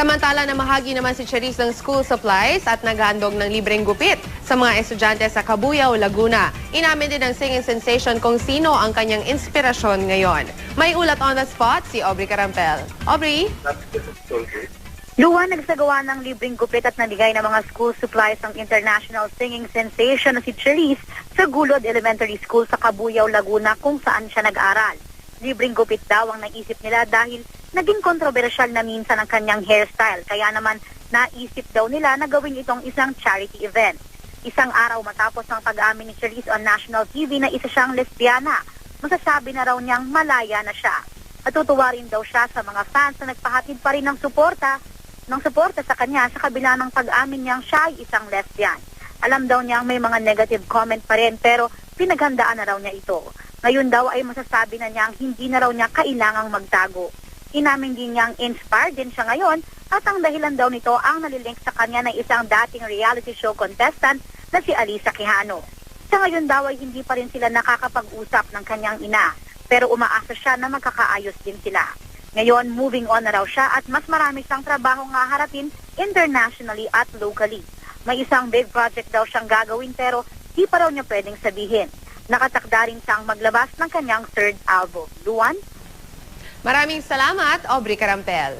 Samantala, namahagi naman si Cherise ng school supplies at naghandog ng libreng gupit sa mga estudyante sa Cabuyao, Laguna. Inamin din ng singing sensation kung sino ang kanyang inspirasyon ngayon. May ulat on the spot si Aubrey Carampel. Aubrey? Luwan, nagsagawa ng libreng gupit at naligay ng mga school supplies ng international singing sensation na si Cherise sa Gulod Elementary School sa Cabuyao, Laguna kung saan siya nag-aral. Libreng gupit daw ang naisip nila dahil naging kontrobersyal na minsan ang kanyang hairstyle. Kaya naman naisip daw nila na gawin itong isang charity event. Isang araw matapos ng pag-amin ni Cherise on national TV na isa siyang lesbiana, masasabi na raw niyang malaya na siya. Natutuwa rin daw siya sa mga fans na nagpahatid pa rin ng suporta sa kanya sa kabila ng pag-amin niyang siya ay isang lesbian. Alam daw niyang may mga negative comment pa rin pero pinaghandaan na raw niya ito. Ngayon daw ay masasabi na niyang hindi na raw niya kailangang magtago. Inamin din niyang inspired din siya ngayon at ang dahilan daw nito ang nalilink sa kanya ng isang dating reality show contestant na si Alisa Quijano. Sa ngayon daw ay hindi pa rin sila nakakapag-usap ng kanyang ina pero umaasa siya na magkakaayos din sila. Ngayon, moving on na raw siya at mas marami siyang trabaho nga harapin internationally at locally. May isang big project daw siyang gagawin pero di pa raw niya pwedeng sabihin. Nakatakda rin siyang maglabas ng kanyang third album. Luwan? Maraming salamat, Aubrey Carampel.